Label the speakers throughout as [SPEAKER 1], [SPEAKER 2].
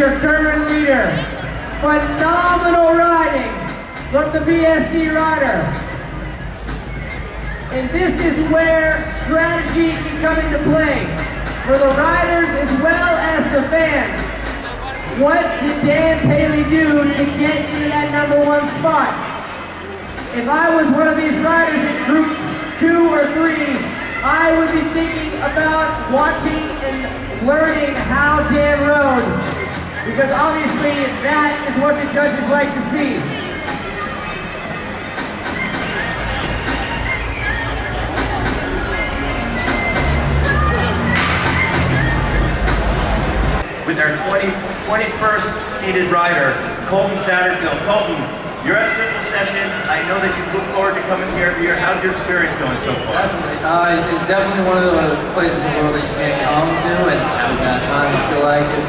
[SPEAKER 1] your current leader. Phenomenal riding from the BSD rider. And this is where strategy can come into play for the riders as well as the fans. What did Dan Paley do to get into that #1 spot? If I was one of these riders in group 2 or 3, I would be thinking about watching and learning how Dan rode, because obviously that is what the judges like to see.
[SPEAKER 2] With our 21st seeded rider, Colton Satterfield. Colton, you're at Simple Sessions. I know that you look forward to coming here every year. How's your experience going so far?
[SPEAKER 3] Definitely. It's definitely one of the places in the world that you can't come to and have a bad time. I feel like if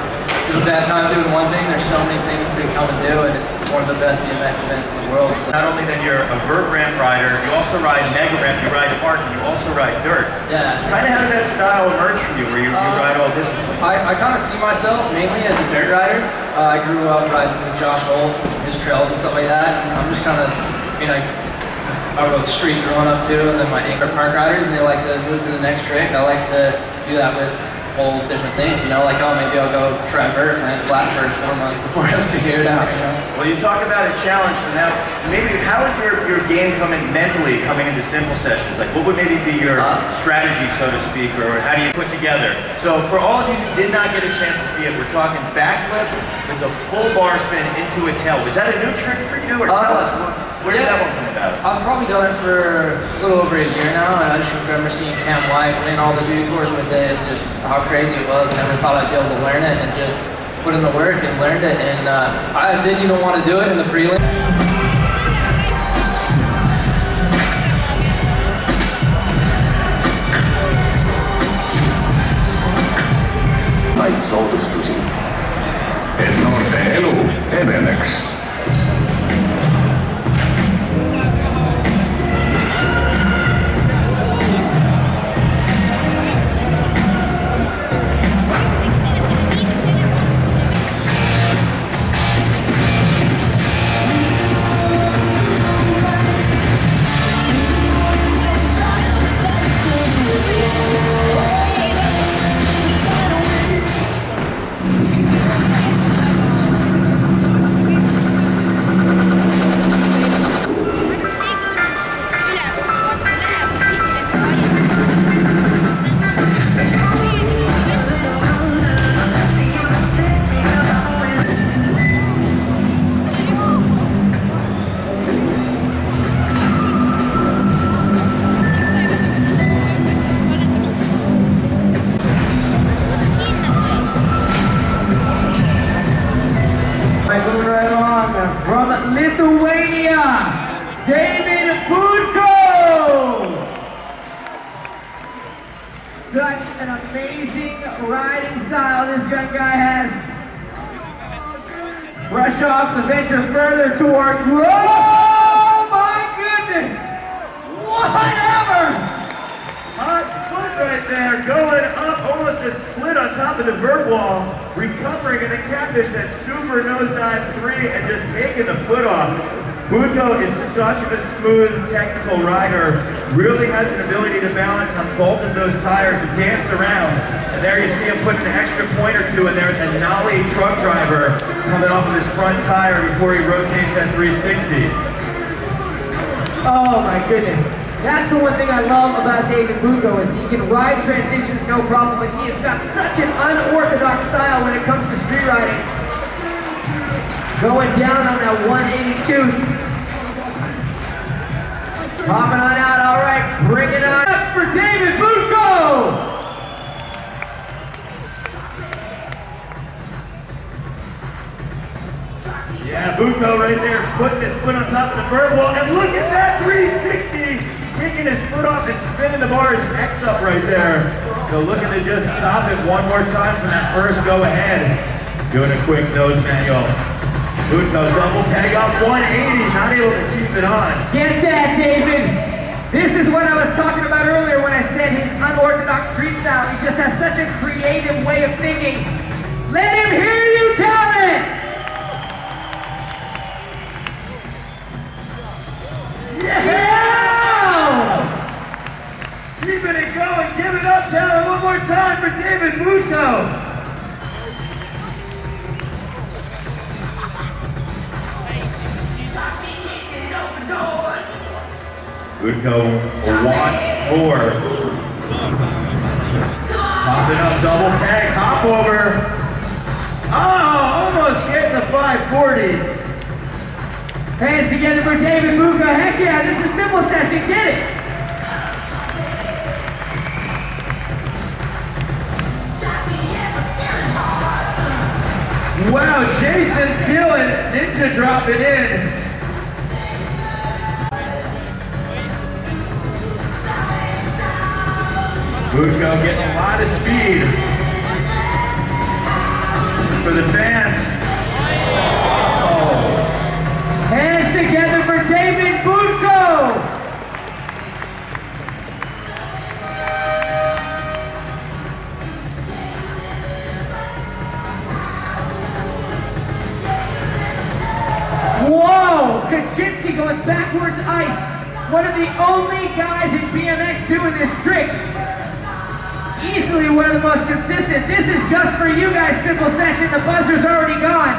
[SPEAKER 3] you have a bad time doing one thing, there's so many things to come and do, and it's one of the best BMX events in the world. So.
[SPEAKER 2] Not only that you're a vert ramp rider, you also ride mega ramp, you ride park, and you also ride dirt.
[SPEAKER 3] Yeah.
[SPEAKER 2] Kind of how did that style emerge from you, where you ride all disciplines?
[SPEAKER 3] I kind of see myself mainly as a dirt rider. I grew up riding with Josh Holt, his trails and stuff like that, and I'm just kind of, you know, I rode street growing up too, and then my anchor park riders, and they like to move to the next trick. I like to do that with whole different things, you know, like, oh, maybe I'll go try vert and land flat for 4 months before I figure it out, you know.
[SPEAKER 2] Well, you talk about a challenge, so now, maybe, how would your game come in mentally coming into Simple Sessions? Like, what would maybe be your strategy, so to speak, or how do you put together? So, for all of you who did not get a chance to see it, we're talking backflip with a full bar spin into a tail. Was that a new trick for you, or tell us, where did that one come about?
[SPEAKER 3] I've probably done it for a little over a year now, and I just remember seeing Cam White win all the duty tours with it, and just how crazy it was. I never thought I'd be able to learn it, and just put in the work and learned it, and I didn't even want to do it in the prelim.
[SPEAKER 4] Soitustusi. Et noorte elu edeneks.
[SPEAKER 1] Moving right along from Lithuania, David Budko. Such an amazing riding style this young guy has. Brush off the venture further toward. Oh my goodness! Whatever!
[SPEAKER 2] Hot foot right there, going up, almost a split on top of the vert wall, recovering, and then catfish that super nosedive 3 and just taking the foot off. Budko is such a smooth, technical rider, really has an ability to balance on both of those tires and dance around. And there you see him putting an extra point or two in there, the nollie truck driver coming off of his front tire before he rotates that 360.
[SPEAKER 1] Oh my goodness. That's the one thing I love about David Budko, is he can ride transitions no problem, but he has got such an unorthodox style when it comes to street riding. Going down on that 182. Popping on out, all right, bring it on up for David Budko!
[SPEAKER 2] Yeah, Budko right there, putting his foot on top of the vert wall, and look at that 360! Kicking his foot off and spinning the bars X up right there. So looking to just top it one more time for that first go ahead. Doing a quick nose manual. Budko double peg off 180, not able to keep it on.
[SPEAKER 1] Get that, David! This is what I was talking about earlier when I said his unorthodox street style. He just has such a creative way of thinking. Let him hear you tell
[SPEAKER 2] Budko wants more. Popping up, double peg, hop over. Oh, almost getting the 540.
[SPEAKER 1] Hands together for David Budko. Heck yeah, this is simple session. Get it.
[SPEAKER 2] Wow, Jason Dillon, ninja dropping in. Budko getting a lot of speed for the fans. Oh.
[SPEAKER 1] Hands together for David Budko. Whoa! Kaczynski going backwards ice. One of the only guys in BMX doing this trick. Easily one of the most consistent. This is just for you guys, simple session. The buzzer's already gone.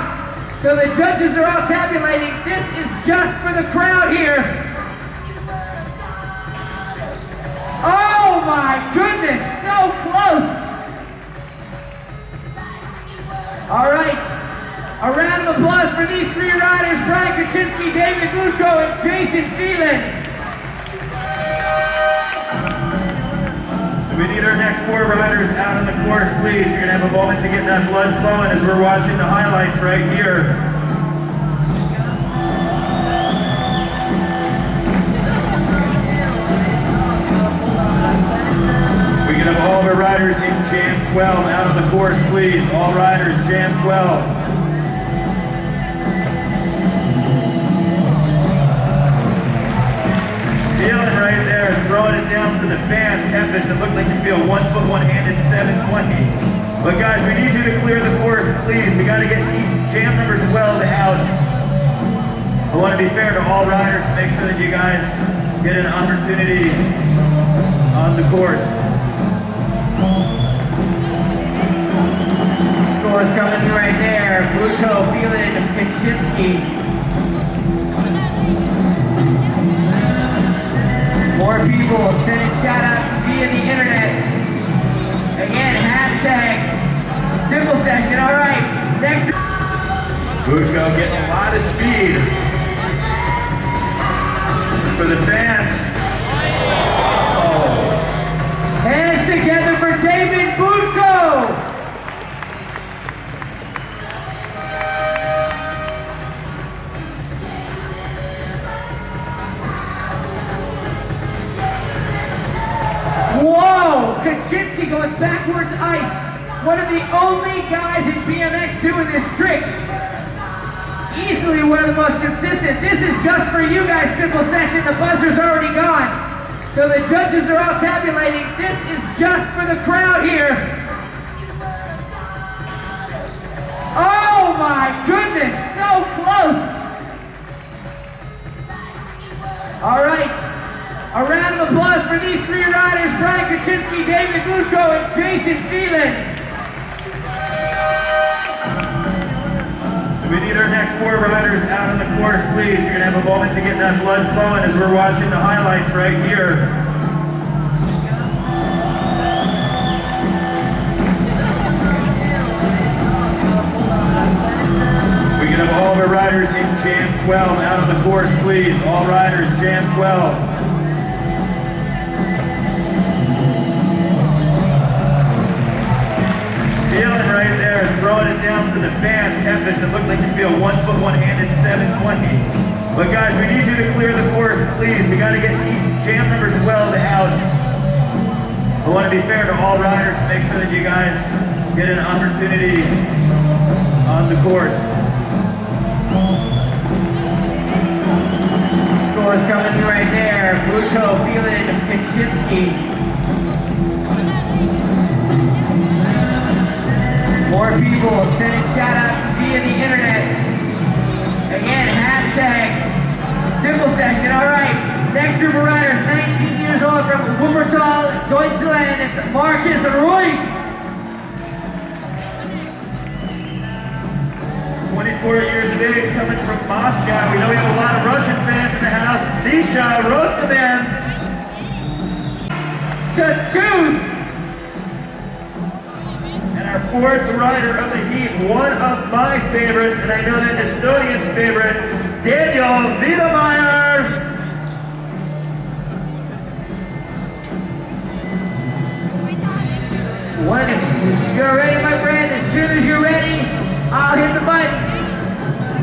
[SPEAKER 1] So the judges are all tabulating. This is just for the crowd here. Oh my goodness, so close. All right, a round of applause for these three riders, Brian Kaczynski, David Budko, and Jason Phelan.
[SPEAKER 2] So we need our next four riders out on the course, please. You're gonna have a moment to get that blood flowing as we're watching the highlights right here. We can have all of our riders in Jam 12 out on the course, please. All riders, Jam 12. Feeling right there, throwing it down to the fans. Catfish that looked like it'd be a 1 foot, one-handed 720. But guys, we need you to clear the course, please. We got to get jam number 12 out. I want to be fair to all riders to make sure that you guys get an opportunity on the course.
[SPEAKER 1] Scores coming right there. Budko, Phelan, and Kaczynski. More people sending shout-outs via the internet. Again, hashtag simple session. All right, next.
[SPEAKER 2] Budko getting a lot of speed for the fans. Oh.
[SPEAKER 1] Hands together for David Budko. Whoa! Kaczynski going backwards ice. One of the only guys in BMX doing this trick. Easily one of the most consistent. This is just for you guys, simple session. The buzzer's already gone. So the judges are all tabulating. This is just for the crowd here. Oh my goodness, so close. All right. A round of applause for these three riders, Brian Kaczynski, David Budko, and Jason Phelan.
[SPEAKER 2] So we need our next four riders out on the course, please. You're gonna have a moment to get that blood flowing as we're watching the highlights right here. We can have all of our riders in Jam 12 out on the course, please. All riders, Jam 12. Feeling right there, throwing it down to the fans. Catfish that looked like it'd be a 1 foot, one-handed 720. But guys, we need you to clear the course, please. We got to get jam number 12 out. I want to be fair to all riders to make sure that you guys get an opportunity on the course.
[SPEAKER 1] Scores coming right there. Budko, Phelan, and Kaczynski. More people sending shout-outs via the internet. Again, hashtag simple session. All right, next group of riders, 19 years old from Wuppertal, Deutschland. It's Marcus Royce.
[SPEAKER 2] 24 years of stage coming from Moscow. We know we have a lot of Russian fans in the house. Misha Rostoman.
[SPEAKER 1] To 2.
[SPEAKER 2] And our fourth rider of the heat, one of my favorites, and I know that Estonian's favorite, Daniel Wiedemeyer.
[SPEAKER 1] When you're ready, my friend, as soon as you're ready, I'll hit the button.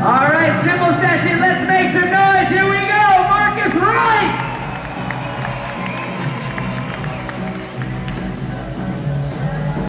[SPEAKER 1] All right, simple session, let's make some noise. Here we go. Marcus Rice.